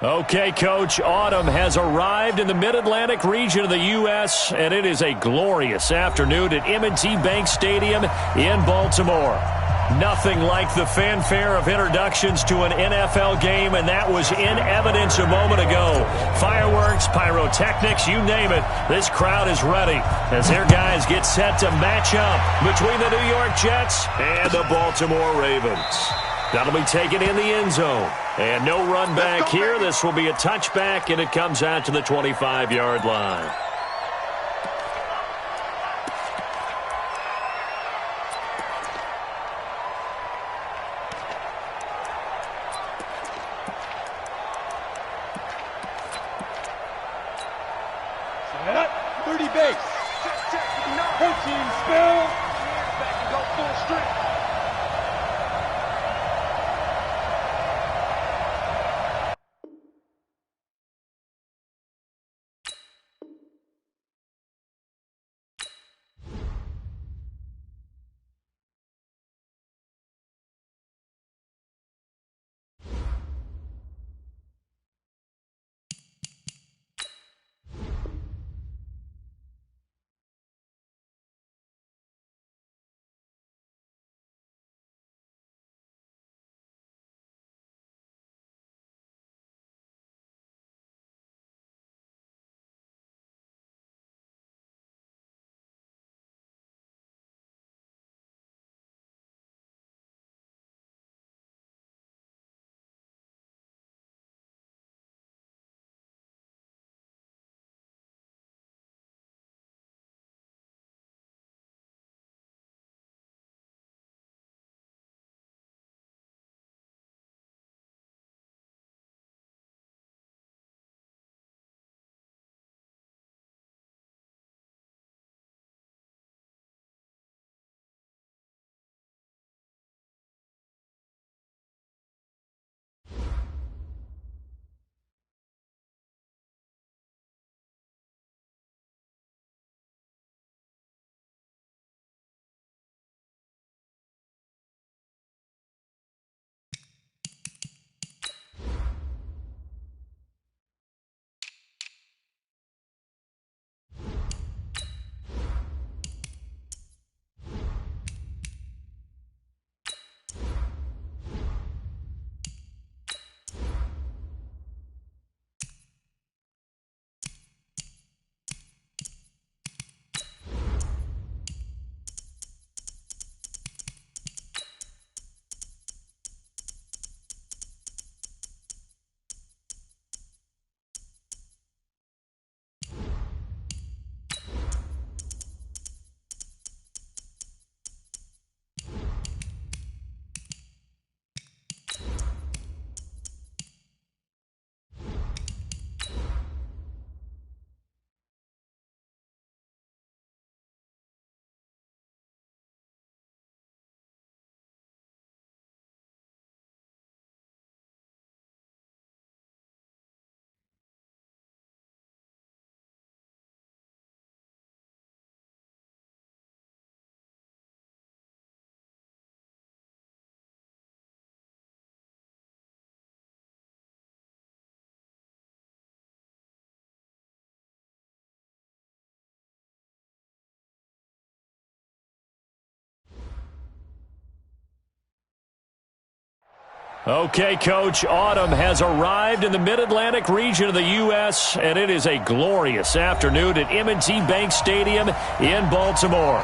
Okay, Coach, autumn has arrived in the Mid-Atlantic region of the U.S., and it is a glorious afternoon at M&T Bank Stadium in Baltimore. Nothing like the fanfare of introductions to an NFL game, and that was in evidence a moment ago. Fireworks, pyrotechnics, you name it, this crowd is ready as their guys get set to match up between the New York Jets and the Baltimore Ravens. That'll be taken in the end zone. And no run back here. This will be a touchback, and it comes out to the 25-yard line. Set up, 30 base. Whole team spill. Back and go full strength. Okay, Coach, autumn has arrived in the Mid-Atlantic region of the U.S., and it is a glorious afternoon at M&T Bank Stadium in Baltimore.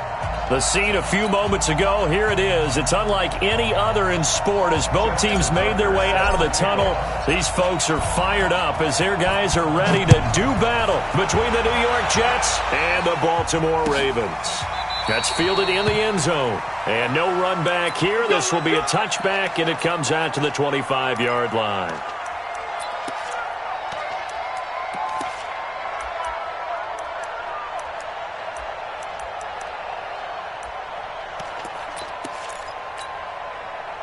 The scene a few moments ago, here it is. It's unlike any other in sport as both teams made their way out of the tunnel. These folks are fired up as their guys are ready to do battle between the New York Jets and the Baltimore Ravens. That's fielded in the end zone. And no run back here. This will be a touchback, and it comes out to the 25-yard line.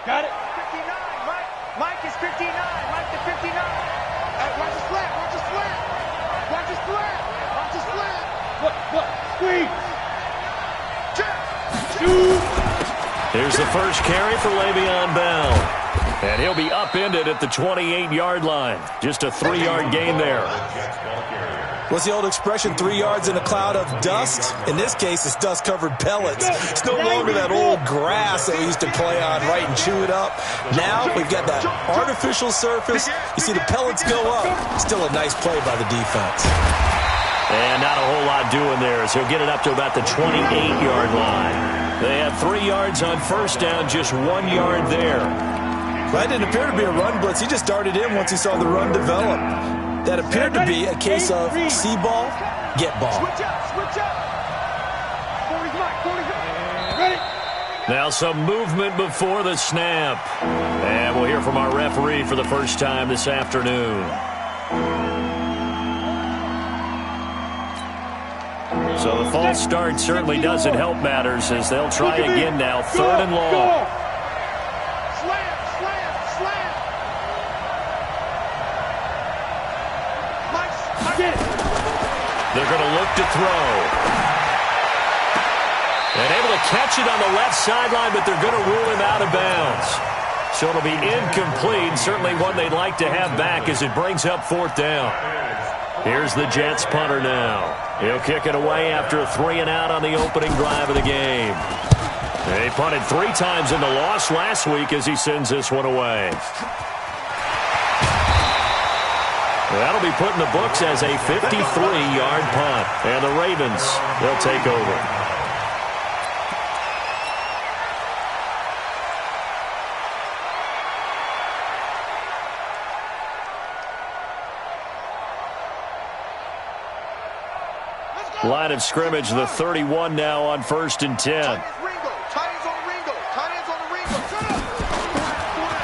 Got it. 59. Mike is 59. Mike the 59. Watch the slant. Watch the slant. Watch the slant. Watch the slant. What? Squeeze. Here's the first carry for Le'Veon Bell. And he'll be upended at the 28-yard line. Just a 3-yard gain there. What's the old expression, 3 yards in a cloud of dust? In this case, it's dust-covered pellets. It's no longer that old grass that we used to play on, right, and chew it up. Now we've got that artificial surface. You see the pellets go up. Still a nice play by the defense. And not a whole lot doing there as he'll get it up to about the 28-yard line. They have 3 yards on first down, just 1 yard there. That didn't appear to be a run blitz. He just darted in once he saw the run develop. That appeared to be a case of see ball, get ball. Switch up. 40's Mike. Ready? Now some movement before the snap. And we'll hear from our referee for the first time this afternoon. So the false start certainly doesn't help matters as they'll try again now. 3rd and long. They're going to look to throw. And able to catch it on the left sideline, but they're going to rule him out of bounds. So it'll be incomplete. Certainly one they'd like to have back as it brings up 4th down. Here's the Jets punter now. He'll kick it away after a 3 and out on the opening drive of the game. They punted 3 times in the loss last week as he sends this one away. That'll be put in the books as a 53-yard punt. And the Ravens, they'll take over. Line of scrimmage, the 31 now on 1st and 10.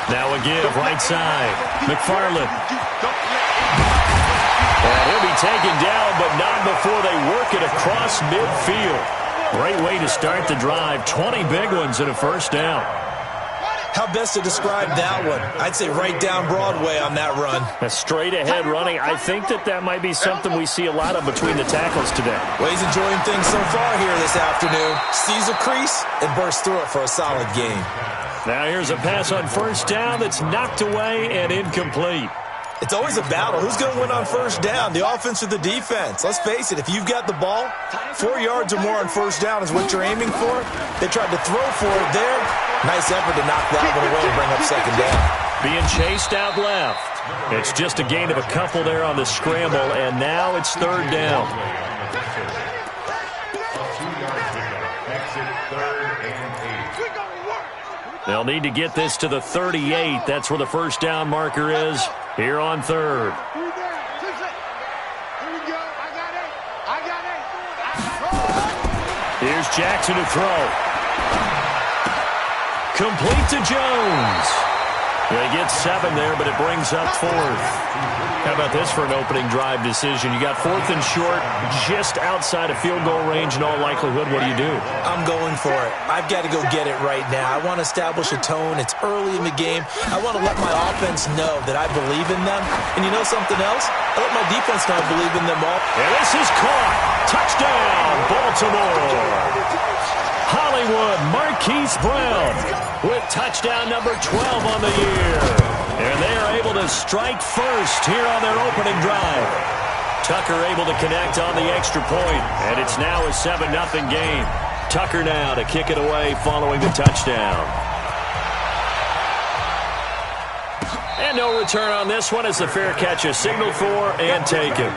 Now a give, right side. McFarland. And he'll be taken down, but not before they work it across midfield. Great way to start the drive. 20 big ones and a first down. How best to describe that one? I'd say right down Broadway on that run. A straight-ahead running. I think that might be something we see a lot of between the tackles today. Well, he's enjoying things so far here this afternoon. Sees a crease and bursts through it for a solid gain. Now here's a pass on first down that's knocked away and incomplete. It's always a battle. Who's going to win on first down, the offense or the defense? Let's face it, if you've got the ball, 4 yards or more on first down is what you're aiming for. They tried to throw for it there. Nice effort to knock that one away and bring up 2nd down. Being chased out left. It's just a gain of a couple there on the scramble, and now it's 3rd down. They'll need to get this to the 38. That's where the first down marker is here on 3rd. Here's Jackson to throw. Complete to Jones. They get 7 there, but it brings up 4th. How about this for an opening drive decision? You got 4th and short, just outside of field goal range in all likelihood. What do you do? I'm going for it. I've got to go get it right now. I want to establish a tone. It's early in the game. I want to let my offense know that I believe in them. And you know something else? I let my defense know I believe in them all. And this is caught. Touchdown, Baltimore. Hollywood Marquise Brown with touchdown number 12 on the year. And they are able to strike first here on their opening drive. Tucker able to connect on the extra point, and it's now a 7-0 game. Tucker now to kick it away following the touchdown. And no return on this one as the fair catch is signaled for and taken.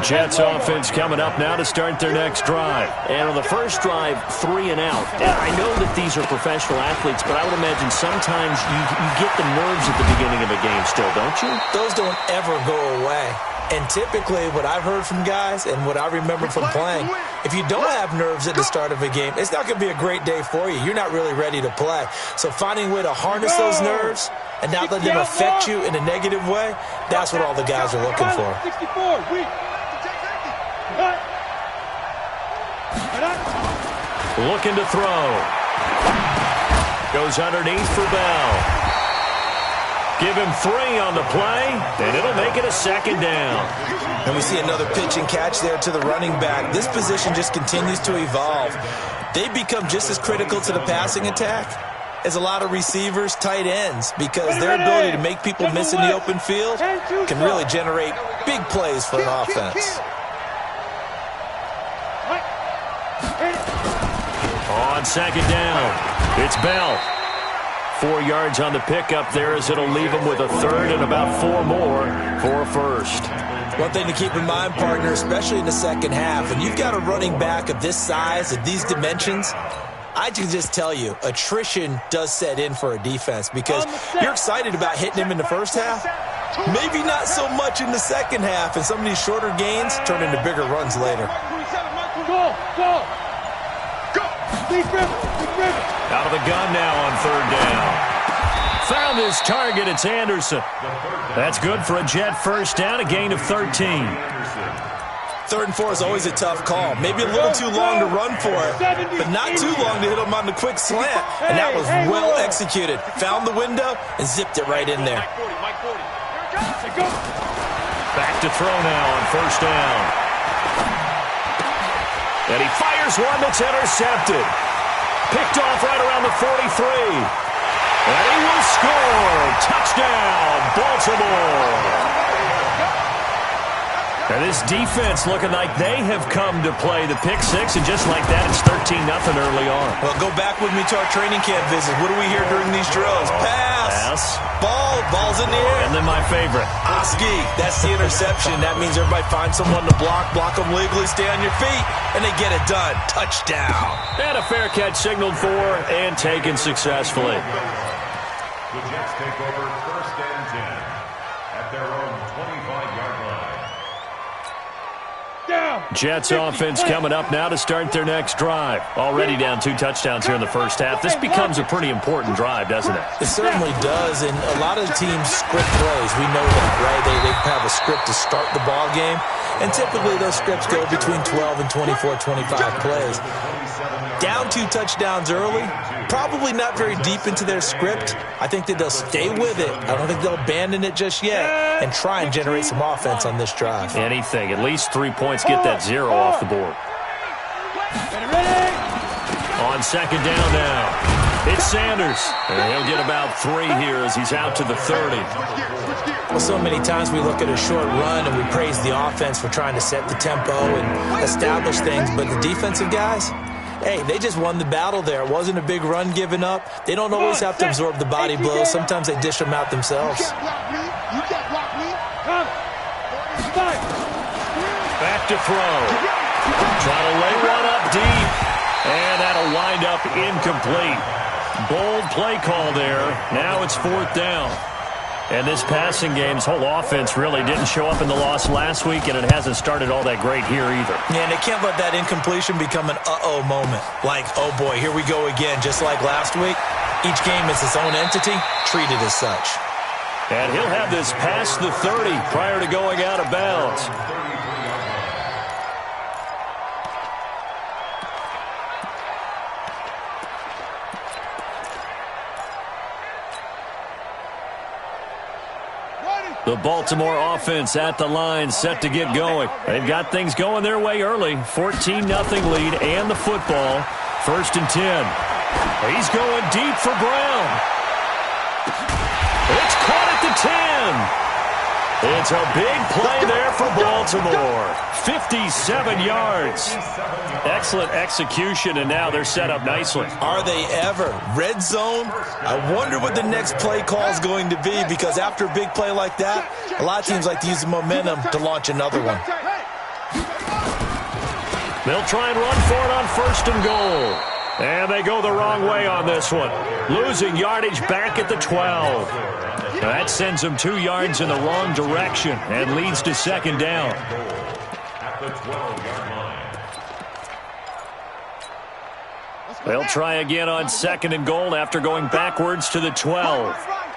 Jets offense coming up now to start their next drive. And on the first drive, 3 and out. I know that these are professional athletes, but I would imagine sometimes you get the nerves at the beginning of a game still, don't you? Those don't ever go away. And typically what I've heard from guys and what I remember from playing, if you don't have nerves at the start of a game, it's not going to be a great day for you. You're not really ready to play. So finding a way to harness those nerves and not let them affect you in a negative way, that's what all the guys are looking for. Looking to throw. Goes underneath for Bell. Give him 3 on the play, and it'll make make it a second down. And we see another pitch and catch there to the running back. This position just continues to evolve. They become just as critical to the passing attack as a lot of receivers, tight ends, because their ability to make people miss in the open field can really generate big plays for an offense. On second down, it's Bell. 4 yards on the pickup there as it'll leave him with a third and about 4 more for a first. One thing to keep in mind, partner, especially in the second half, and you've got a running back of this size, of these dimensions, I can just tell you, attrition does set in for a defense because you're excited about hitting him in the first half. Maybe not so much in the second half, and some of these shorter gains turn into bigger runs later. Out of the gun now on third down. Found his target. It's Anderson. That's good for a Jet first down, a gain of 13. 3rd and 4 is always a tough call. Maybe a little too long to run for it, but not too long to hit him on the quick slant. And that was well executed. Found the window and zipped it right in there. Back to throw now on first down. And he fires one that's intercepted. Picked off right around the 43. And he will score. Touchdown, Baltimore. And this defense looking like they have come to play the pick six, and just like that, it's 13-0 early on. Well, go back with me to our training camp visit. What do we hear during these drills? Pass. Ball's in the air. And then my favorite. Oski, that's the interception. That means everybody finds someone to block them legally, stay on your feet, and they get it done. Touchdown. And a fair catch signaled for and taken successfully. The Jets take over 1st and 10 at their own 25-yard line. Jets offense coming up now to start their next drive. Already down 2 touchdowns here in the first half. This becomes a pretty important drive, doesn't it? It certainly does, and a lot of the teams script plays. We know that, right? They have a script to start the ball game, and typically those scripts go between 12 and 24, 25 plays. Down 2 touchdowns early, probably not very deep into their script. I think that they'll stay with it. I don't think they'll abandon it just yet and try and generate some offense on this drive. Anything. At least 3 points, get that 0 off the board. On second down now, it's Sanders. And he'll get about 3 here as he's out to the 30. Well, so many times we look at a short run and we praise the offense for trying to set the tempo and establish things, but the defensive guys, hey, they just won the battle there. It wasn't a big run given up. They don't always have to absorb the body blows. Sometimes they dish them out themselves. Back to throw. Trying to lay one up deep. And that'll wind up incomplete. Bold play call there. Now it's 4th down. And this passing game's whole offense really didn't show up in the loss last week, and it hasn't started all that great here either. Yeah, and they can't let that incompletion become an uh-oh moment. Like, oh boy, here we go again, just like last week. Each game is its own entity, treated as such. And he'll have this past the 30 prior to going out of bounds. The Baltimore offense at the line, set to get going. They've got things going their way early. 14-0 lead and the football. 1st and 10. He's going deep for Brown. It's caught at the 10. It's a big play there for Baltimore. 57 yards. Excellent execution, and now they're set up nicely. Are they ever? Red zone? I wonder what the next play call is going to be, because after a big play like that, a lot of teams like to use the momentum to launch another one. They'll try and run for it on 1st and goal. And they go the wrong way on this one. Losing yardage back at the 12. Now that sends them 2 yards in the wrong direction and leads to 2nd down. At the 12-yard line. They'll try again on 2nd and goal after going backwards to the 12.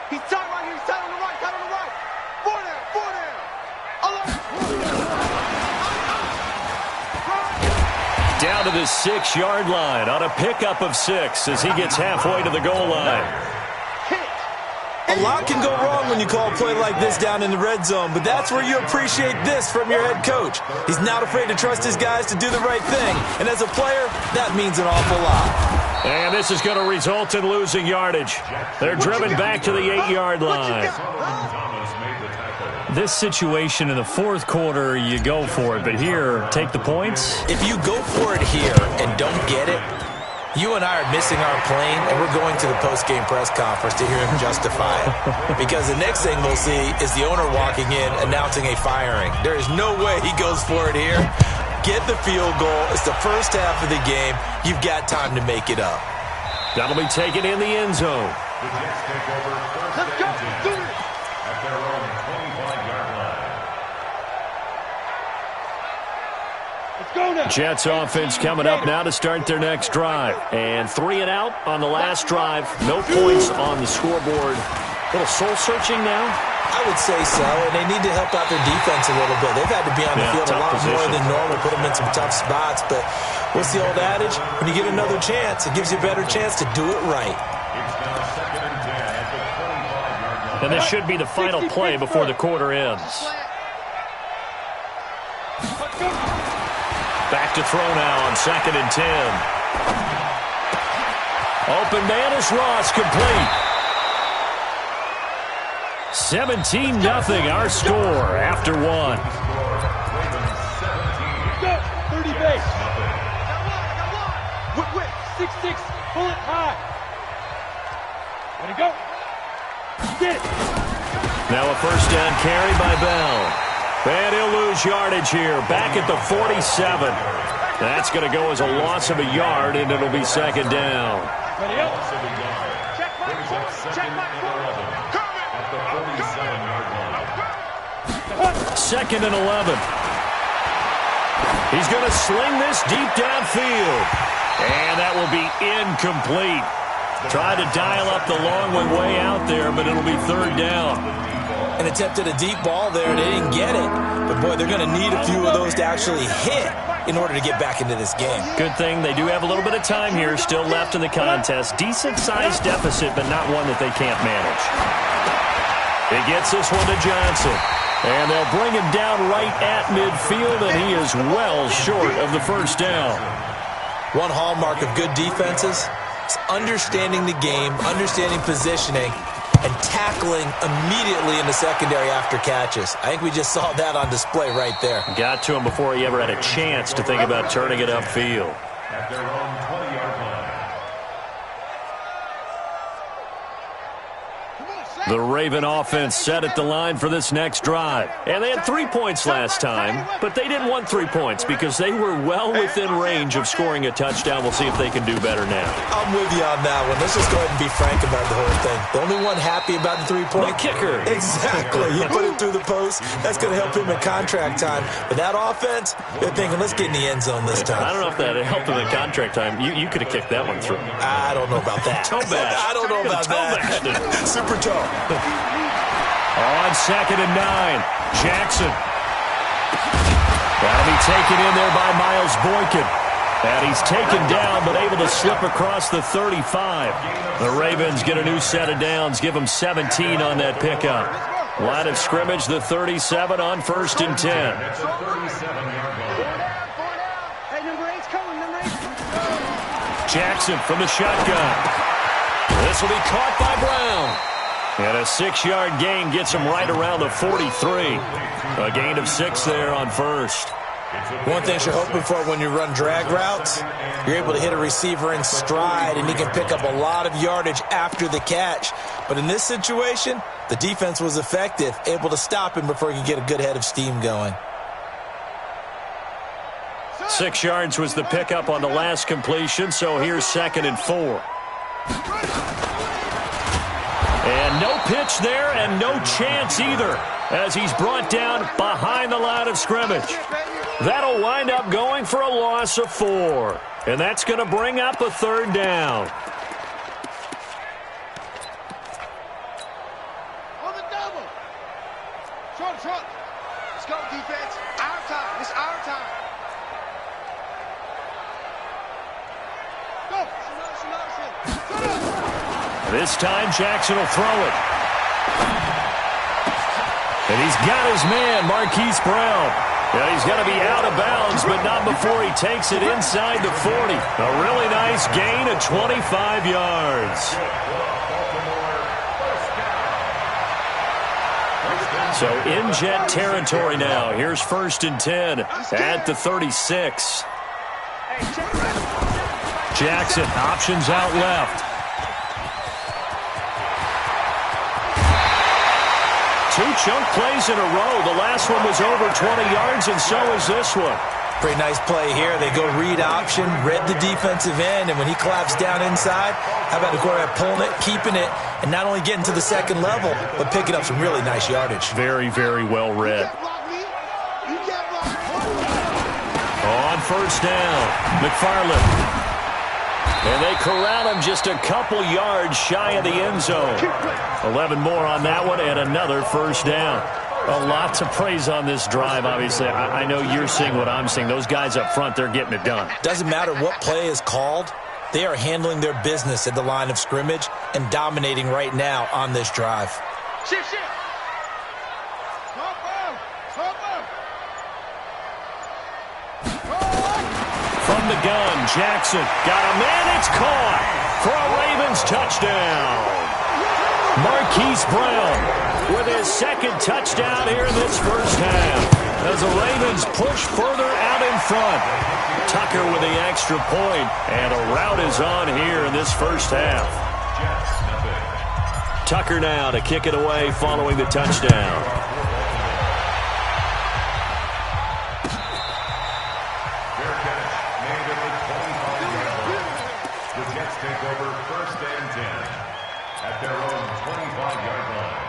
He's tight right here. He's tight on the right. Tight on the right. 4 there. Down to the 6-yard line on a pickup of 6 as he gets halfway to the goal line. A lot can go wrong when you call a play like this down in the red zone, but that's where you appreciate this from your head coach. He's not afraid to trust his guys to do the right thing, and as a player, that means an awful lot. And this is going to result in losing yardage. They're driven back to the 8-yard line. This situation in the fourth quarter, you go for it, but here, take the points. If you go for it here and don't get it, you and I are missing our plane, and we're going to the post-game press conference to hear him justify it. Because the next thing we'll see is the owner walking in announcing a firing. There is no way he goes for it here. Get the field goal. It's the first half of the game. You've got time to make it up. That'll be taken in the end zone. The Jets take over first and 10 at their own 25-yard line. Jets offense coming up now to start their next drive. And 3 and out on the last drive. No points on the scoreboard. A little soul-searching now? I would say so, and they need to help out their defense a little bit. They've had to be on the field a lot more than normal, put them in some tough spots. But what's the old adage? When you get another chance, it gives you a better chance to do it right. It's now second and 10 at the 25-yard line. And this should be the final play before the quarter ends. Back to throw now on second and 10. Open man is Ross, complete. 17-0 our score after 1. Go! 30 base. Whip. 6-6. Pull it high. Let it go. Get it. Now a first down carry by Bell. And he'll lose yardage here. Back at the 47. That's going to go as a loss of a yard, and it'll be second down. Ready up. Check my at the 47-yard line. Second and 11. He's going to sling this deep downfield. And that will be incomplete. Tried to dial up the long way out there, but it'll be third down. And attempted a deep ball there, and they didn't get it. But, boy, they're going to need a few of those to actually hit in order to get back into this game. Good thing they do have a little bit of time here still left in the contest. Decent-sized deficit, but not one that they can't manage. He gets this one to Johnson. And they'll bring him down right at midfield, and he is well short of the first down. One hallmark of good defenses is understanding the game, understanding positioning, and tackling immediately in the secondary after catches. I think we just saw that on display right there. Got to him before he ever had a chance to think about turning it upfield. At their own 20-yard line. The Raven offense set at the line for this next drive. And they had 3 points last time, but they didn't want 3 points because they were well within range of scoring a touchdown. We'll see if they can do better now. I'm with you on that one. Let's just go ahead and be frank about the whole thing. The only one happy about the 3-point? The kicker. Exactly. He put it through the post. That's going to help him in contract time. But that offense, they're thinking, let's get in the end zone this time. I don't know if that helped him in contract time. You could have kicked that one through. I don't know about that. Toe bash. I don't know about that. Super toe. On second and 9, Jackson. That'll be taken in there by Miles Boykin. And he's taken down, but able to slip across the 35. The Ravens get a new set of downs, give them 17 on that pickup. Line of scrimmage, the 37 on first and 10. Hey, number 8's coming, number 8. Jackson from the shotgun. This will be caught by Brown. And a 6-yard gain gets him right around the 43. A gain of 6 there on first. One thing you're hoping for when you run drag routes, you're able to hit a receiver in stride, and he can pick up a lot of yardage after the catch. But in this situation, the defense was effective, able to stop him before he could get a good head of steam going. 6 yards was the pickup on the last completion, so here's second and 4. And no pitch there and no chance either as he's brought down behind the line of scrimmage. That'll wind up going for a loss of 4. And that's going to bring up a third down. On the double. Short. Let's go, defense. Our time. It's our time. Go. This time Jackson will throw it. And he's got his man, Marquise Brown. And he's going to be out of bounds, but not before he takes it inside the 40. A really nice gain of 25 yards. So in Jet territory now. Here's 1st and 10 at the 36. Jackson, options out left. 2 chunk plays in a row. The last one was over 20 yards, and so is this one. Pretty nice play here. They go read option, read the defensive end, and when he collapsed down inside, how about the quarterback pulling it, keeping it, and not only getting to the second level, but picking up some really nice yardage. Very, very well read. On 1st down, McFarland. And they corral him just a couple yards shy of the end zone. 11 more on that one and another 1st down. A lot to praise on this drive, obviously. I know you're seeing what I'm seeing. Those guys up front, they're getting it done. Doesn't matter what play is called. They are handling their business at the line of scrimmage and dominating right now on this drive. Shift. From the gun, Jackson got a man. It's caught for a Ravens touchdown. Marquise Brown with his 2nd touchdown here in this 1st half as the Ravens push further out in front. Tucker with the extra point, and a rout is on here in this 1st half. Tucker now to kick it away following the touchdown. Take over 1st and 10 at their own 25-yard line.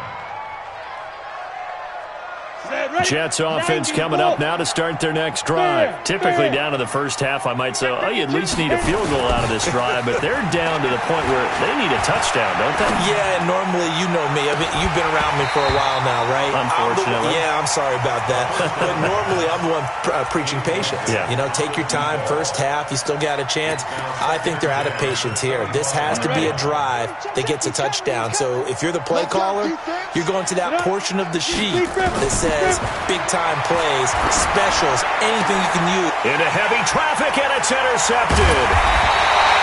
Jets offense coming up now to start their next drive. Typically down to the 1st half, I might say, oh, you at least need a field goal out of this drive, but they're down to the point where they need a touchdown, don't they? Yeah, normally, you know me. I mean, you've been around me for a while now, right? Unfortunately. I'm sorry about that. But normally, I'm the one preaching patience. Yeah. You know, take your time. 1st half, you still got a chance. I think they're out of patience here. This has to be a drive that gets a touchdown. So if you're the play caller, you're going to that portion of the sheet that says big-time plays, specials, anything you can use. Into heavy traffic, and it's intercepted.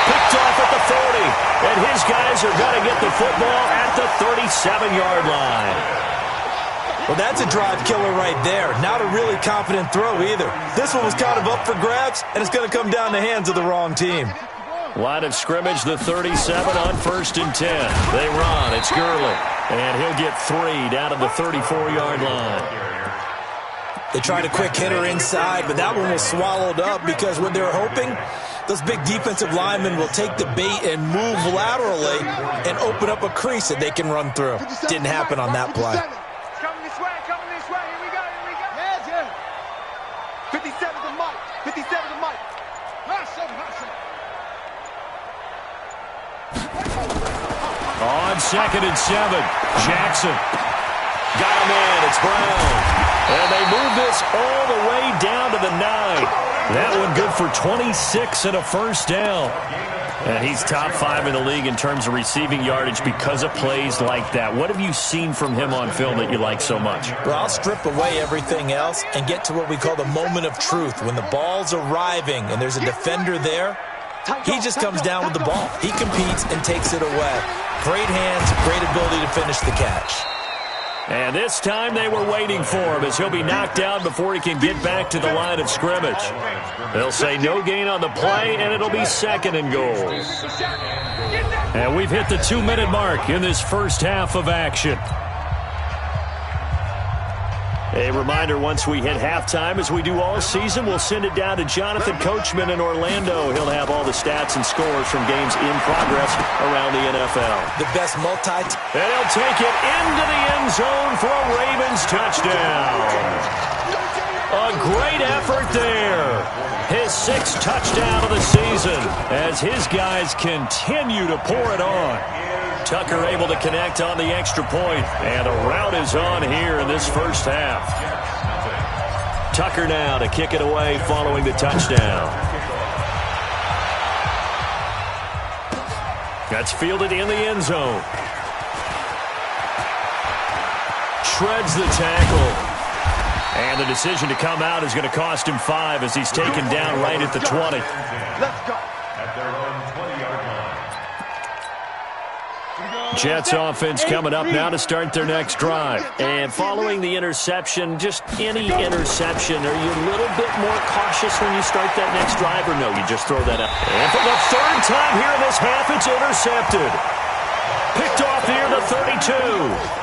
Picked off at the 40, and his guys are going to get the football at the 37-yard line. Well, that's a drive killer right there. Not a really confident throw either. This one was kind of up for grabs, and it's going to come down the hands of the wrong team. Line of scrimmage, the 37 on 1st and 10. They run. It's Gurley, and he'll get 3 down to the 34-yard line. They tried a quick hitter inside, but that one was swallowed up because what they were hoping, those big defensive linemen will take the bait and move laterally and open up a crease that they can run through. Didn't happen on that play. Coming this way. Here we go. Yeah. 57 to Mike. 57 to Mike. Rush him. On 2nd and 7, Jackson. Got him in. It's Brown. And they move this all the way down to the 9. That one good for 26 and a 1st down. And he's top 5 in the league in terms of receiving yardage because of plays like that. What have you seen from him on film that you like so much? Well, I'll strip away everything else and get to what we call the moment of truth. When the ball's arriving and there's a defender there, he just comes down with the ball. He competes and takes it away. Great hands, great ability to finish the catch. And this time they were waiting for him as he'll be knocked down before he can get back to the line of scrimmage. They'll say no gain on the play, and it'll be 2nd and goal. And we've hit the 2-minute mark in this 1st half of action. A reminder, once we hit halftime, as we do all season, we'll send it down to Jonathan Coachman in Orlando. He'll have all the stats and scores from games in progress around the NFL. The best And he'll take it into the end zone for a Ravens touchdown. A great effort there. His 6th touchdown of the season as his guys continue to pour it on. Tucker able to connect on the extra point, and a rout is on here in this 1st half. Tucker now to kick it away following the touchdown. That's fielded in the end zone. shreds the tackle. And the decision to come out is going to cost him 5 as he's taken down right at the 20. Let's go. At their own 20-yard line. Jets offense coming up now to start their next drive. And following the interception, just any interception, are you a little bit more cautious when you start that next drive, or no, you just throw that up? And for the third time here in this half, it's intercepted. Picked off near the 32.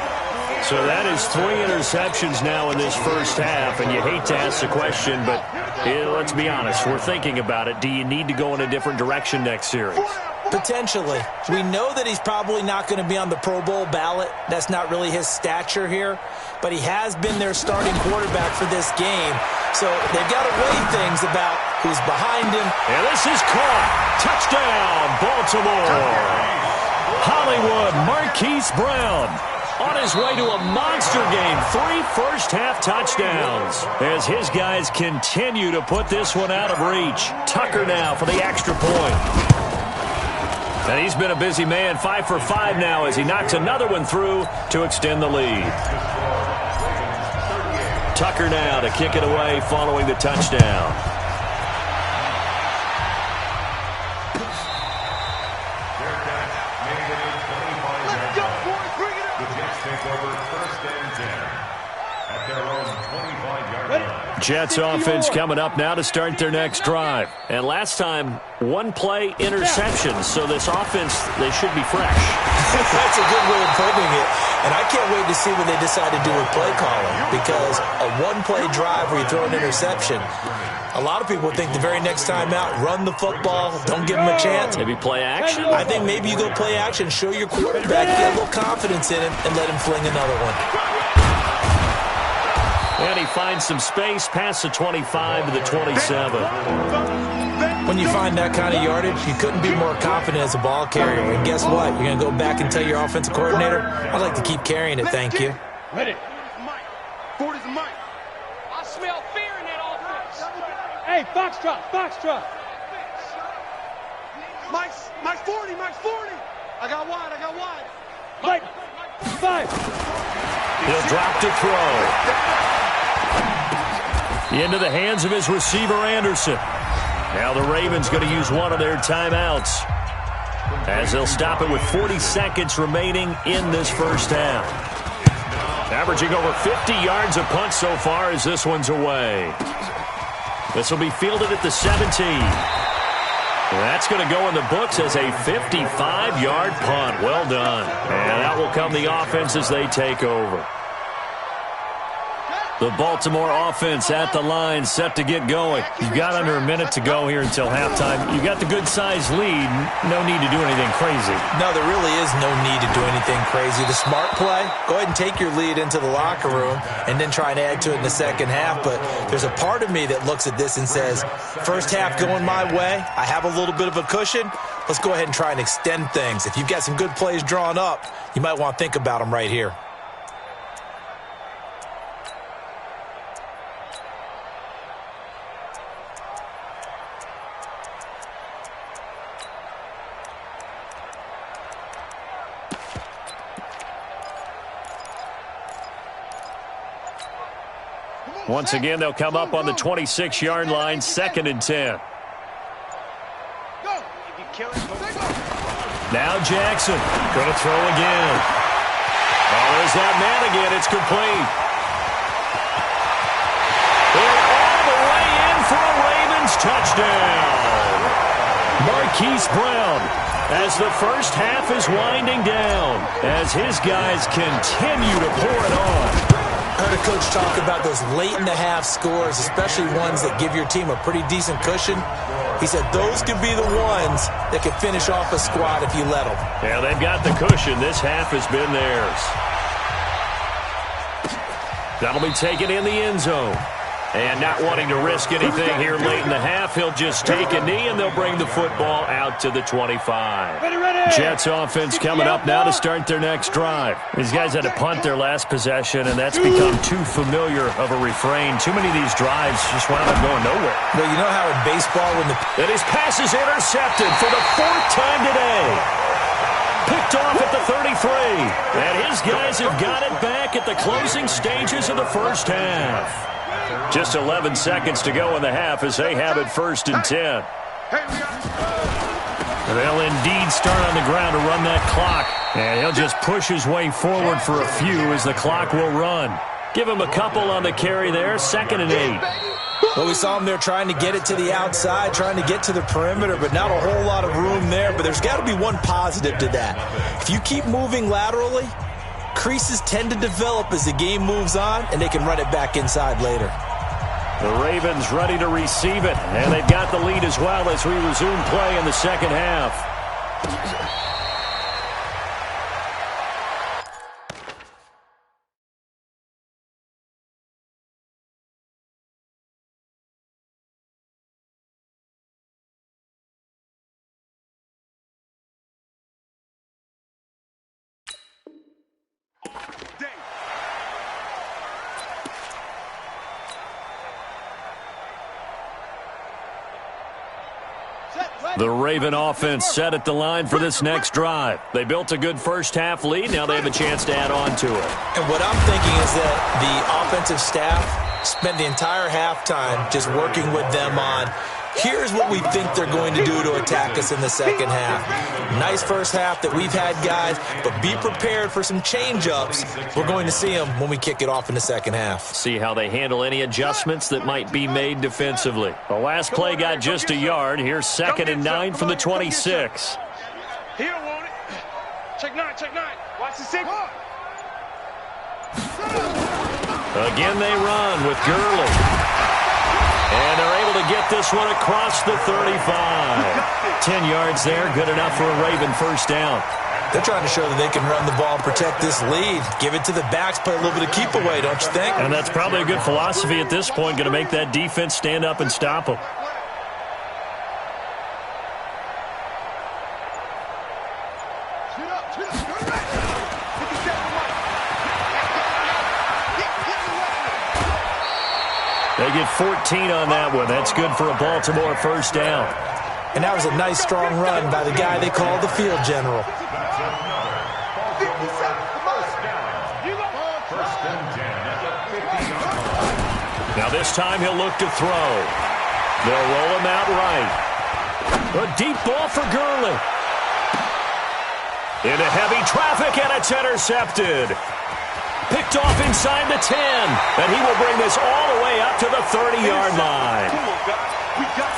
So that is 3 interceptions now in this first half, and you hate to ask the question, but let's be honest, we're thinking about it. Do you need to go in a different direction next series? Potentially. We know that he's probably not going to be on the Pro Bowl ballot. That's not really his stature here, but he has been their starting quarterback for this game, so they've got to weigh things about who's behind him. And this is caught. Touchdown, Baltimore. Hollywood Marquise Brown on his way to a monster game. 3 first-half touchdowns as his guys continue to put this one out of reach. Tucker now for the extra point. And he's been a busy man, 5 for 5 now as he knocks another one through to extend the lead. Tucker now to kick it away following the touchdown. Jets offense coming up now to start their next drive. And last time, 1-play interception. So this offense, they should be fresh. That's a good way of putting it. And I can't wait to see what they decide to do with play calling, because a 1-play drive where you throw an interception, a lot of people think the very next time out, run the football, don't give them a chance. Maybe play action? I think maybe you go play action, show your quarterback, get a little confidence in him, and let him fling another one. And he finds some space past the 25 to the 27. When you find that kind of yardage, you couldn't be more confident as a ball carrier. And guess what? You're going to go back and tell your offensive coordinator, I'd like to keep carrying it, thank you. Ready. Mike. 40's Mike. I smell fear in that offense. Hey, Foxtrot. Mike's 40. I got wide. Mike. 5. He'll drop to throw. Into the hands of his receiver, Anderson. Now the Ravens going to use one of their timeouts as they'll stop it with 40 seconds remaining in this first half. Averaging over 50 yards a punt so far as this one's away. This will be fielded at the 17. That's going to go in the books as a 55-yard punt. Well done. And out will come the offense as they take over. The Baltimore offense at the line, set to get going. You've got under a minute to go here until halftime. You've got the good-sized lead. No need to do anything crazy. No, there really is no need to do anything crazy. The smart play, go ahead and take your lead into the locker room and then try and add to it in the second half. But there's a part of me that looks at this and says, first half going my way, I have a little bit of a cushion. Let's go ahead and try and extend things. If you've got some good plays drawn up, you might want to think about them right here. Once again, they'll come up on the 26-yard line, 2nd and 10. Now Jackson going to throw again. Oh, there's that man again. It's complete. And all the way in for a Ravens touchdown. Marquise Brown as the first half is winding down as his guys continue to pour it on. I heard a coach talk about those late-in-the-half scores, especially ones that give your team a pretty decent cushion. He said those could be the ones that could finish off a squad if you let them. Yeah, they've got the cushion. This half has been theirs. That'll be taken in the end zone. And not wanting to risk anything here late in the half, he'll just take a knee, and they'll bring the football out to the 25. Jets offense coming up now to start their next drive. These guys had to punt their last possession, and that's become too familiar of a refrain. Too many of these drives just wound up going nowhere. Well, you know how in baseball when And his pass is intercepted for the 4th time today. Picked off at the 33. And his guys have got it back at the closing stages of the first half. Just 11 seconds to go in the half as they have it 1st and 10. They'll indeed start on the ground to run that clock. And he'll just push his way forward for a few as the clock will run. Give him a couple on the carry there, 2nd and 8. Well, we saw him there trying to get it to the outside, trying to get to the perimeter, but not a whole lot of room there. But there's got to be one positive to that. If you keep moving laterally, creases tend to develop as the game moves on, and they can run it back inside later. The Ravens ready to receive it, and they've got the lead as well as we resume play in the second half. The Raven offense set at the line for this next drive. They built a good first half lead. Now they have a chance to add on to it. And what I'm thinking is that the offensive staff spent the entire halftime just working with them on, here's what we think they're going to do to attack us in the second half. Nice first half that we've had, guys, but be prepared for some change-ups. We're going to see them when we kick it off in the second half. See how they handle any adjustments that might be made defensively. The last play got just a yard. Here's 2nd and 9 from the 26. He don't want it. Check 9, check 9. Watch the 6. Again they run with Gurley. And they're able to get this one across the 35. 10 yards there, good enough for a Raven first down. They're trying to show that they can run the ball and protect this lead. Give it to the backs, play a little bit of keep away, don't you think? And that's probably a good philosophy at this point, going to make that defense stand up and stop them. They get 14 on that one. That's good for a Baltimore first down. And that was a nice, strong run by the guy they call the field general. Now this time he'll look to throw. They'll roll him out right. A deep ball for Gurley. Into heavy traffic, and it's intercepted. Picked off inside the 10, and he will bring this all the way up to the 30-yard line.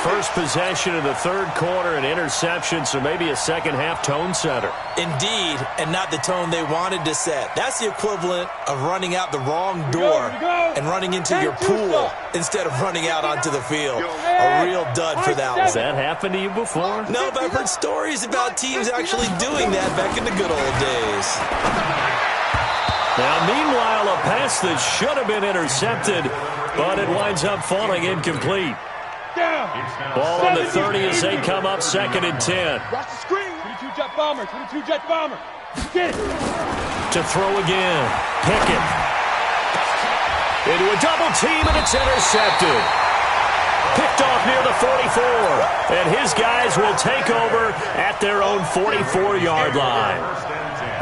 First possession of the third quarter, an interception, so maybe a second-half tone setter. Indeed, and not the tone they wanted to set. That's the equivalent of running out the wrong door and running into your pool instead of running out onto the field. A real dud for that one. Has that happened to you before? No, but I've heard stories about teams actually doing that back in the good old days. Now, meanwhile, a pass that should have been intercepted, but it winds up falling incomplete. Ball on the 30 as they come up 2nd and 10. Watch the screen. 22 jet bomber. 22 jet bomber. Get it. To throw again. Pickett. Into a double team, and it's intercepted. Picked off near the 44. And his guys will take over at their own 44-yard line.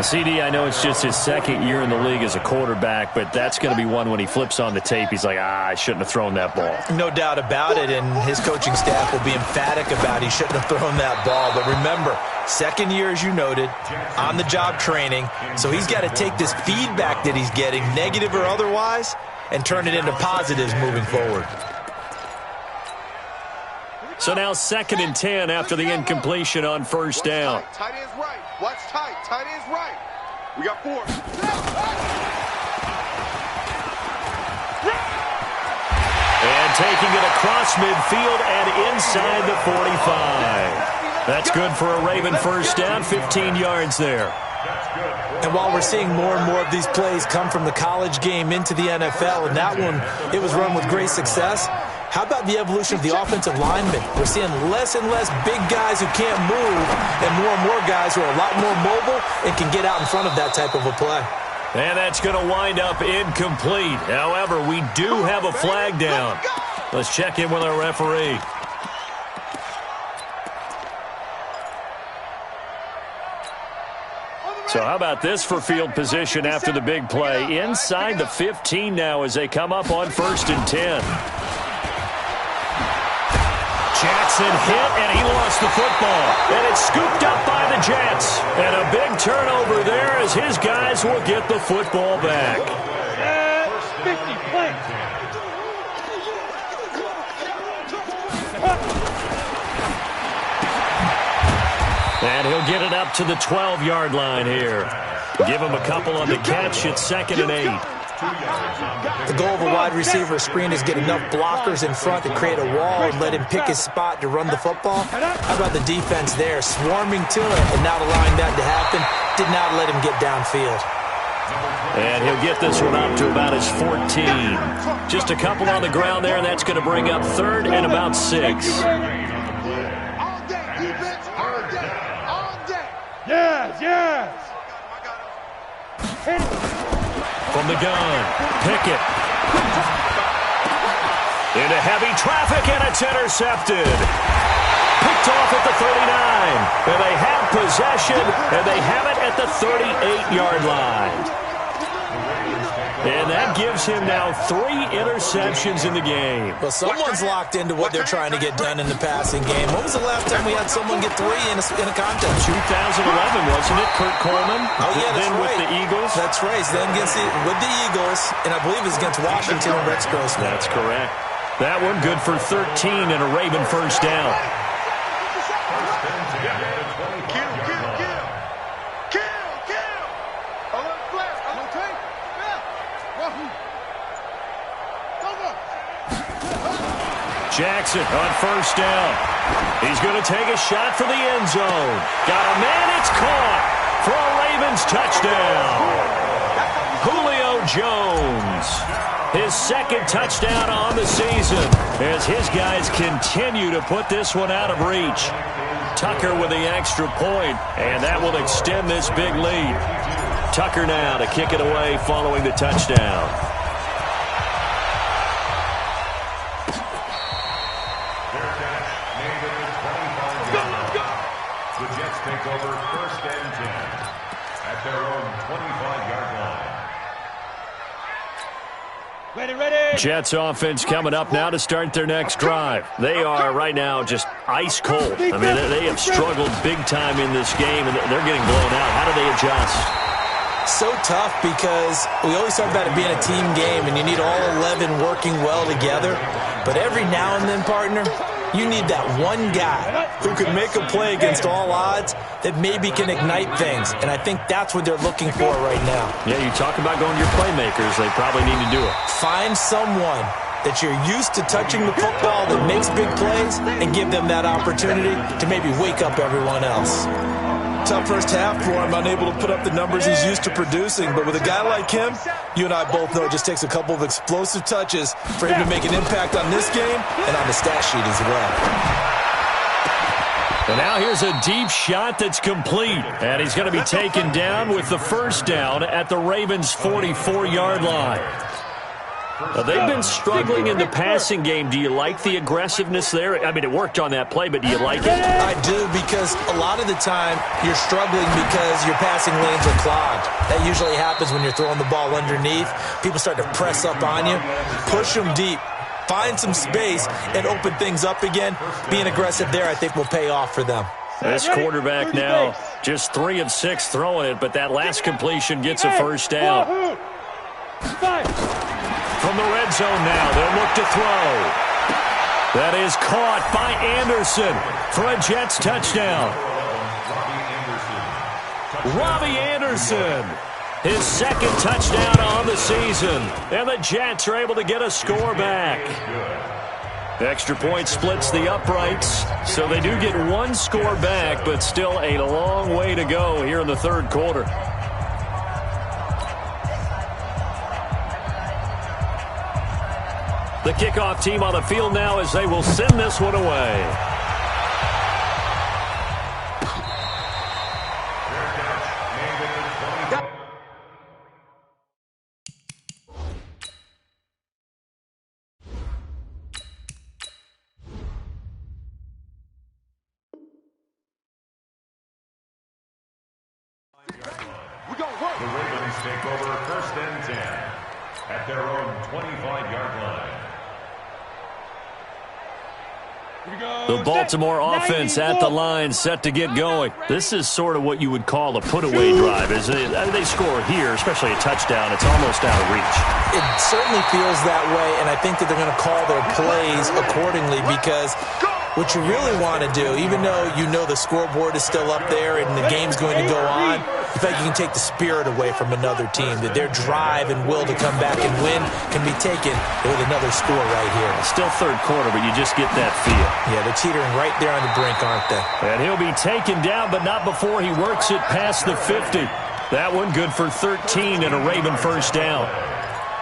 CD, I know it's just his second year in the league as a quarterback, but that's going to be one when he flips on the tape. He's like, I shouldn't have thrown that ball. No doubt about it, and his coaching staff will be emphatic about he shouldn't have thrown that ball. But remember, second year, as you noted, on-the-job training, so he's got to take this feedback that he's getting, negative or otherwise, and turn it into positives moving forward. So now 2nd and 10 after the incompletion on first down. Tight end's right. Watch tight. Tight end's right. We got 4. And taking it across midfield and inside the 45. That's good for a Raven first down, 15 yards there. And while we're seeing more and more of these plays come from the college game into the NFL, and that one, it was run with great success, how about the evolution of the offensive linemen? We're seeing less and less big guys who can't move and more guys who are a lot more mobile and can get out in front of that type of a play. And that's going to wind up incomplete. However, we do have a flag down. Let's check in with our referee. So how about this for field position after the big play? Inside the 15 now as they come up on 1st and 10. Jackson hit, and he lost the football. And it's scooped up by the Jets. And a big turnover there as his guys will get the football back. 50, play. And he'll get it up to the 12-yard line here. Give him a couple on the catch. It's 2nd and 8. The goal of a wide receiver screen is get enough blockers in front to create a wall and let him pick his spot to run the football. How about the defense there? Swarming to it and not allowing that to happen. Did not let him get downfield. And he'll get this one up to about his 14. Just a couple on the ground there, and that's going to bring up 3rd and about 6. Yes. From the gun, Pickett. Into heavy traffic, and it's intercepted. Picked off at the 39. And they have possession, and they have it at the 38-yard line. And that gives him now 3 interceptions in the game. Well, someone's locked into what they're trying to get done in the passing game. When was the last time we had someone get 3 in a contest? 2011, wasn't it, Kurt Coleman? Oh, yeah, that's then right. with the Eagles. That's right. Then with the Eagles, and I believe it's against Washington and Rex Grossman. That's correct. That one good for 13 and a Raven first down. Jackson on first down. He's going to take a shot for the end zone. Got a man, it's caught for a Ravens touchdown. Julio Jones, his 2nd touchdown on the season as his guys continue to put this one out of reach. Tucker with the extra point, and that will extend this big lead. Tucker now to kick it away following the touchdown. Take over 1st and 10 at their own 25-yard line. Ready. Jets offense coming up now to start their next drive. They are right now just ice cold. I mean, they have struggled big time in this game, and they're getting blown out. How do they adjust? So tough because we always talk about it being a team game, and you need all 11 working well together. But every now and then, partner, you need that one guy who can make a play against all odds that maybe can ignite things. And I think that's what they're looking for right now. Yeah, you talk about going to your playmakers. They probably need to do it. Find someone that you're used to touching the football that makes big plays and give them that opportunity to maybe wake up everyone else. Tough first half for him, unable to put up the numbers he's used to producing. But with a guy like him, you and I both know it just takes a couple of explosive touches for him to make an impact on this game and on the stat sheet as well. And now here's a deep shot that's complete. And he's going to be taken down with the first down at the Ravens' 44-yard line. They've been struggling in the passing game. Do you like the aggressiveness there? I mean, it worked on that play, but do you like it? I do, because a lot of the time you're struggling because your passing lanes are clogged. That usually happens when you're throwing the ball underneath. People start to press up on you. Push them deep. Find some space and open things up again. Being aggressive there, I think, will pay off for them. This quarterback now just 3 of 6 throwing it, but that last completion gets a first down. From the red zone now, they'll look to throw. That is caught by Anderson for a Jets touchdown. Robbie Anderson, his 2nd touchdown on the season. And the Jets are able to get a score back. Extra point splits the uprights, so they do get 1 score back, but still a long way to go here in the 3rd quarter. The kickoff team on the field now as they will send this one away. take over first and 10 at their own 25-yard line. The Baltimore offense at the line, set to get going. This is sort of what you would call a put-away drive. As they score here, especially a touchdown, it's almost out of reach. It certainly feels that way, and I think that they're going to call their plays accordingly, because what you really want to do, even though you know the scoreboard is still up there and the game's going to go on, in fact, you can take the spirit away from another team, that their drive and will to come back and win can be taken with another score right here. Still third quarter, but you just get that feel. Yeah, they're teetering right there on the brink, aren't they? And he'll be taken down, but not before he works it past the 50. That one good for 13 and a Raven first down.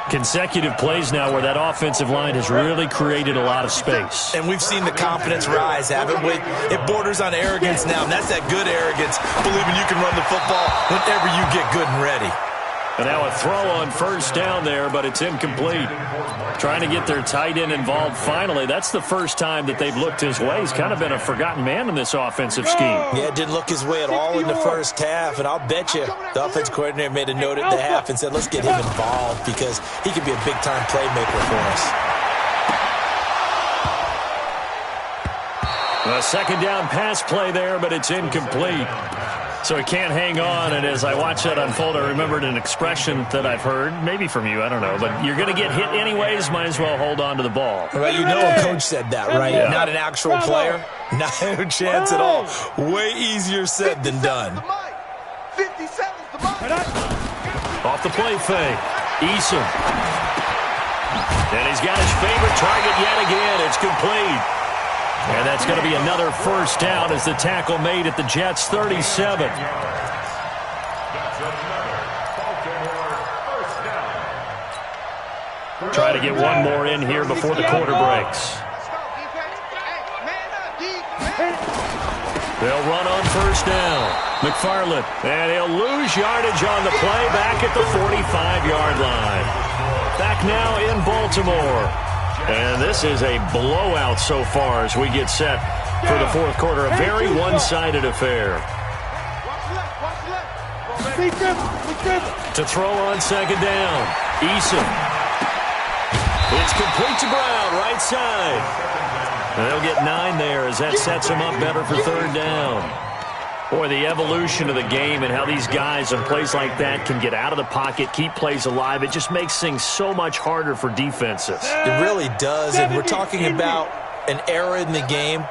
Consecutive plays now where that offensive line has really created a lot of space. And we've seen the confidence rise, haven't we? It borders on arrogance now, and that's that good arrogance, believing you can run the football whenever you get good and ready. And now a throw on first down there, but it's incomplete. Trying to get their tight end involved finally. That's the first time that they've looked his way. He's kind of been a forgotten man in this offensive scheme. Yeah, it didn't look his way at all in the first half, and I'll bet you the offense coordinator made a note at the half and said, let's get him involved because he could be a big-time playmaker for us. A second down pass play there, but it's incomplete. So he can't hang on, and as I watch that unfold, I remembered an expression that I've heard, maybe from you, I don't know, but you're going to get hit anyways, might as well hold on to the ball. Well, you know a coach said that, right? Yeah. Not an actual player. Not a chance at all. Way easier said than done. Off the play fake. Eason. And he's got his favorite target yet again. It's complete. And that's going to be another first down as the tackle made at the Jets' 37. That's another Baltimore first down. Try to get one more in here before the quarter breaks. They'll run on first down. McFarland. And he'll lose yardage on the play back at the 45-yard line. Back now in Baltimore. And this is a blowout so far as we get set for the fourth quarter. A very one-sided affair. To throw on second down. Eason. It's complete to Brown, right side. And they'll get 9 there as that sets them up better for third down. Boy, the evolution of the game and how these guys in plays like that can get out of the pocket, keep plays alive, it just makes things so much harder for defenses. It really does, and we're talking about an era in the game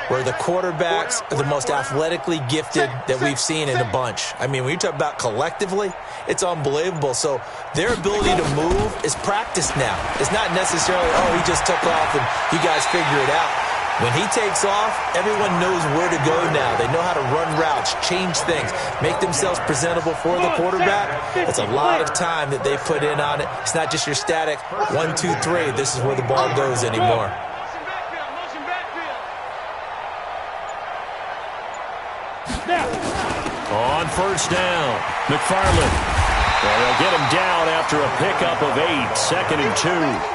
where the quarterbacks are the most athletically gifted that we've seen in a bunch. I mean, when you talk about collectively, it's unbelievable. So their ability to move is practiced now. It's not necessarily, oh, he just took off and you guys figure it out. When he takes off, everyone knows where to go now. They know how to run routes, change things, make themselves presentable for the quarterback. It's a lot of time that they put in on it. It's not just your static 1, 2, 3. This is where the ball goes anymore. On first down, McFarland. Well, they'll get him down after a pickup of 8, 2nd and 2.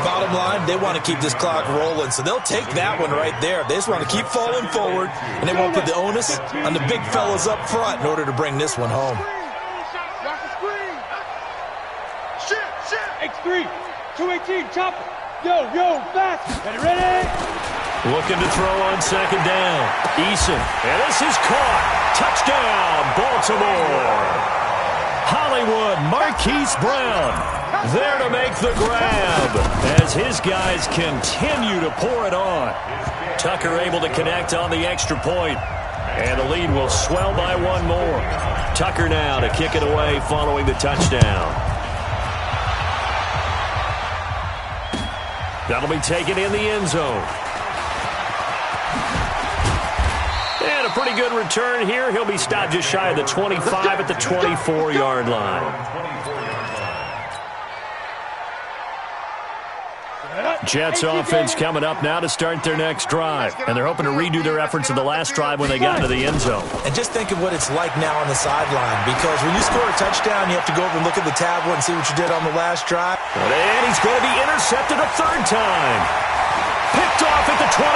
Bottom line, they want to keep this clock rolling, so they'll take that one right there. They just want to keep falling forward, and they won't put the onus on the big fellas up front in order to bring this one home. X3, 218, chopper. Yo, fast. Ready? Looking to throw on second down. Eason. And this is caught. Touchdown, Baltimore. Hollywood, Marquise Brown. There to make the grab as his guys continue to pour it on. Tucker able to connect on the extra point, and the lead will swell by one more. Tucker now to kick it away following the touchdown. That'll be taken in the end zone. And a pretty good return here. He'll be stopped just shy of the 25 at the 24-yard line. Jets offense coming up now to start their next drive. And they're hoping to redo their efforts in the last drive when they got into the end zone. And just think of what it's like now on the sideline, because when you score a touchdown, you have to go over and look at the tablet and see what you did on the last drive. And he's going to be intercepted a third time. Picked off at the 24.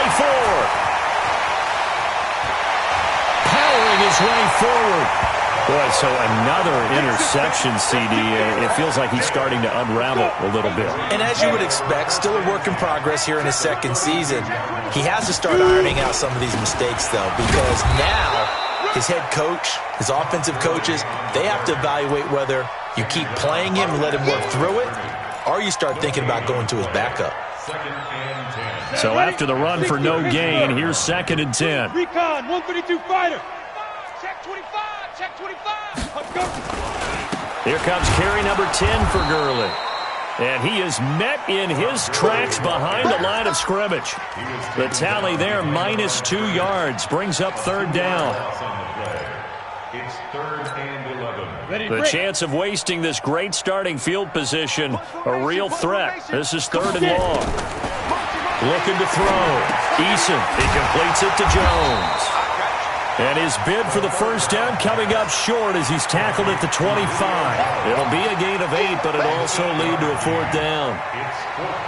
Powering his way forward. Boy, so another interception, CD. It feels like he's starting to unravel a little bit. And as you would expect, still a work in progress here in his second season. He has to start ironing out some of these mistakes, though, because now his head coach, his offensive coaches, they have to evaluate whether you keep playing him and let him work through it, or you start thinking about going to his backup. So after the run for no gain, here's 2nd and 10. Recon, 132 fighter. Check 25, check 25. Let's go. Here comes carry number 10 for Gurley. And he is met in his tracks behind the line of scrimmage. The tally there, -2 yards, brings up 3rd down. It's 3rd and 11. The chance of wasting this great starting field position, a real threat. This is 3rd and long. Looking to throw. Eason, he completes it to Jones. And his bid for the first down coming up short as he's tackled at the 25. It'll be a gain of 8, but it'll also lead to a 4th down. It's 4th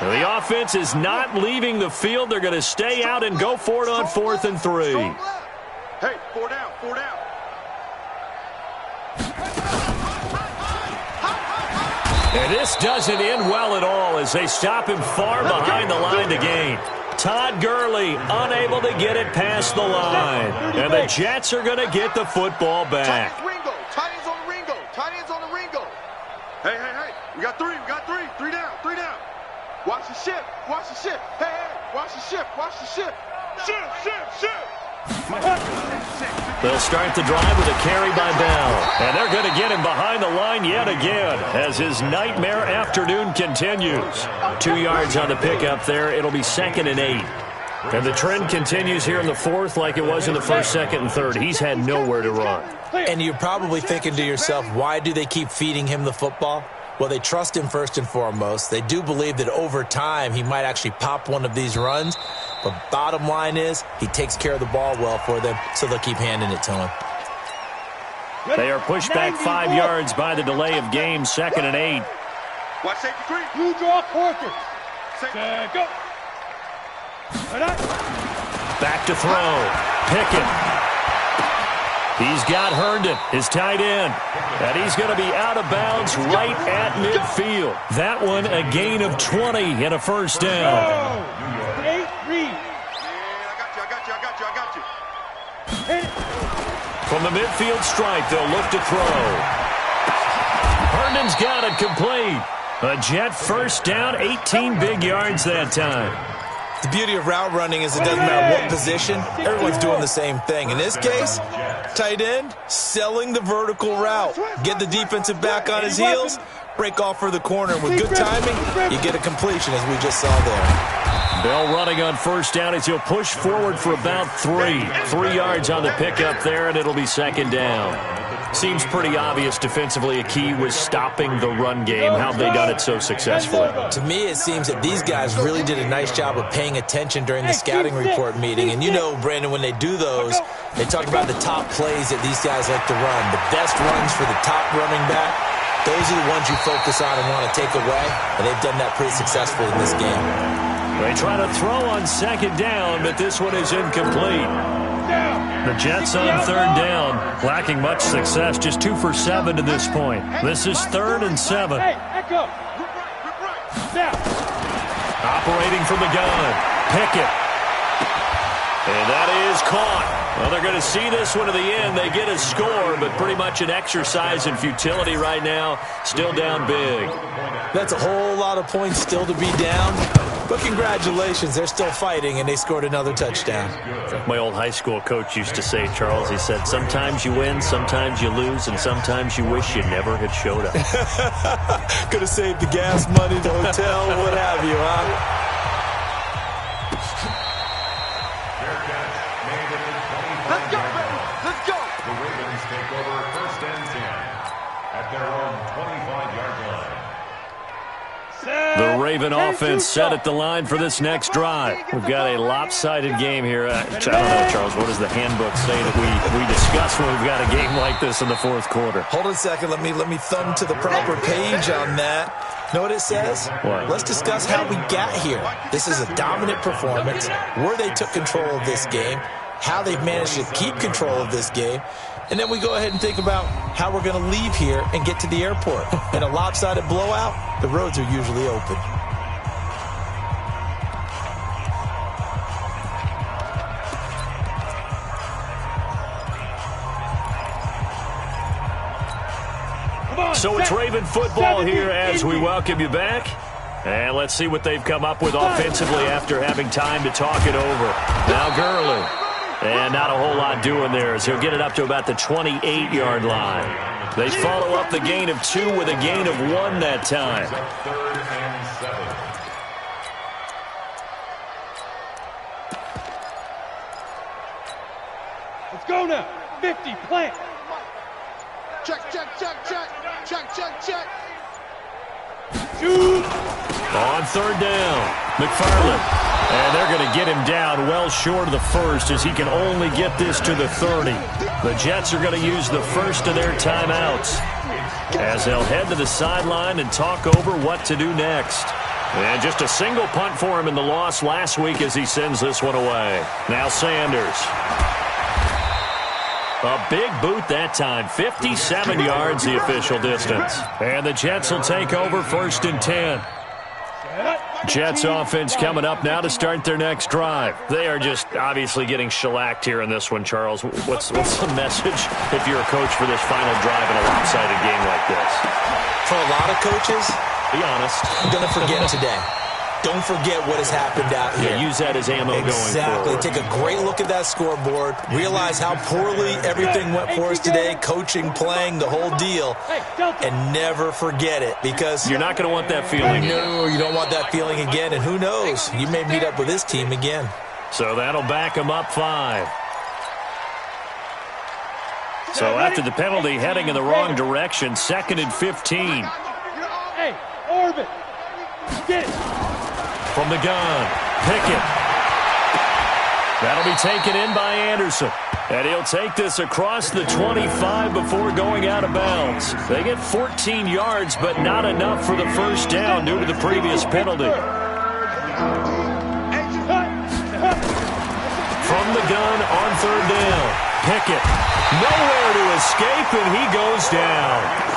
down. The offense is not leaving the field. They're going to stay out and go for it on 4th and 3. Hey, 4 down, 4 down. And this doesn't end well at all as they stop him far behind the line to gain. Todd Gurley unable to get it past the line. And the Jets are going to get the football back. Tight ends on the Ringo. Tight ends on the Ringo. Hey. We got 3. 3 down. Watch the shift. Hey. Watch the shift. Shift. They'll start the drive with a carry by Bell. And they're going to get him behind the line yet again as his nightmare afternoon continues. 2 yards on the pickup there. It'll be 2nd and 8. And the trend continues here in the 4th like it was in the 1st, 2nd, and 3rd. He's had nowhere to run. And you're probably thinking to yourself, why do they keep feeding him the football? Well, they trust him first and foremost. They do believe that over time he might actually pop one of these runs. But bottom line is he takes care of the ball well for them, so they'll keep handing it to him. They are pushed back 5 yards by the delay of game, 2nd and 8. Watch safety 3. Blue draw quarter. Go. Back to throw. Pickett. He's got Herndon, his tight end. And he's going to be out of bounds right at midfield. That one a gain of 20 and a 1st down. From the midfield stripe, they'll look to throw. Herndon's got it complete. A Jet 1st down, 18 big yards that time. The beauty of route running is it doesn't matter what position. Everyone's doing the same thing. In this case, tight end, selling the vertical route. Get the defensive back on his heels, break off for the corner. With good timing, you get a completion, as we just saw there. Bell running on 1st down as he'll push forward for about 3. 3 yards on the pickup there, and it'll be 2nd down. Seems pretty obvious defensively a key was stopping the run game. How have they done it so successfully? To me, it seems that these guys really did a nice job of paying attention during the scouting report meeting. And you know, Brandon, when they do those, they talk about the top plays that these guys like to run. The best runs for the top running back, those are the ones you focus on and want to take away. And they've done that pretty successfully in this game. They try to throw on 2nd down, but this one is incomplete. The Jets on 3rd down, lacking much success, just 2 for 7 to this point. This is 3rd and 7. Operating from the gun, Pickett. And that is caught. Well, they're going to see this one to the end. They get a score, but pretty much an exercise in futility right now. Still down big. That's a whole lot of points still to be down. But congratulations, they're still fighting, and they scored another touchdown. My old high school coach used to say, Charles, he said, sometimes you win, sometimes you lose, and sometimes you wish you never had showed up. Could have saved the gas money, the hotel, what have you, huh? Let's go, baby. Let's go. The Ravens take over 1st and 10 at their own 25-yard line. The Raven offense set at the line for this next drive. We've got a lopsided game here. I don't know, Charles, what does the handbook say that we discuss when we've got a game like this in the 4th quarter? Hold on a second. Let me thumb to the proper page on that. Know what it says? What? Let's discuss how we got here. This is a dominant performance, where they took control of this game, how they've managed to keep control of this game. And then we go ahead and think about how we're going to leave here and get to the airport. In a lopsided blowout, the roads are usually open. So it's Raven football here as we welcome you back. And let's see what they've come up with offensively after having time to talk it over. Now Gurley. And not a whole lot doing there as he'll get it up to about the 28-yard line. They follow up the gain of 2 with a gain of 1 that time. Third and 7. Let's go now. 50, plant. Check, check, check, check. Check, check, check. Shoot. On 3rd down, McFarland. And they're going to get him down well short of the first as he can only get this to the 30. The Jets are going to use the first of their timeouts as they'll head to the sideline and talk over what to do next. And just a single punt for him in the loss last week as he sends this one away. Now Sanders. A big boot that time. 57 yards the official distance. And the Jets will take over 1st and 10. Jets offense coming up now to start their next drive. They are just obviously getting shellacked here in this one, Charles. What's the message if you're a coach for this final drive in a lopsided game like this? For a lot of coaches, be honest. I'm going to forget today. Don't forget what has happened out here. Yeah, use that as ammo going forward. Exactly. Take a great look at that scoreboard. Realize how poorly everything went for us today, coaching, playing, the whole deal. And never forget it because you're not going to want that feeling. No, you don't want that feeling again. And who knows? You may meet up with this team again. So that'll back them up 5. So after the penalty, heading in the wrong direction, 2nd and 15. Hey, Orbit. Get it. From the gun, Pickett. That'll be taken in by Anderson. And he'll take this across the 25 before going out of bounds. They get 14 yards, but not enough for the first down due to the previous penalty. From the gun on 3rd down, Pickett. Nowhere to escape, and he goes down.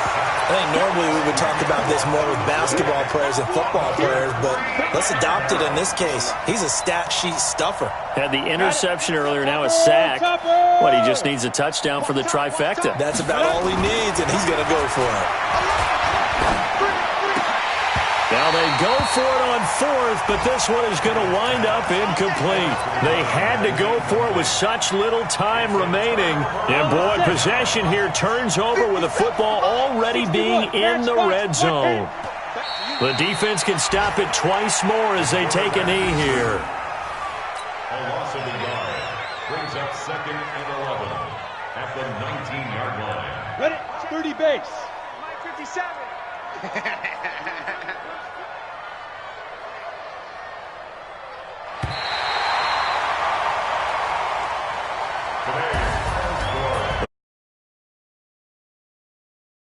I think normally we would talk about this more with basketball players and football players, but let's adopt it in this case. He's a stat sheet stuffer. Had the interception earlier, now a sack. What, he just needs a touchdown for the trifecta. That's about all he needs, and he's going to go for it. Now they go for it on 4th, but this one is going to wind up incomplete. They had to go for it with such little time remaining. And boy, possession here turns over with the football already being in the red zone. The defense can stop it twice more as they take a knee here. A loss of a yard brings up 2nd and 11 at the 19-yard line. Ready? 30 base. 57.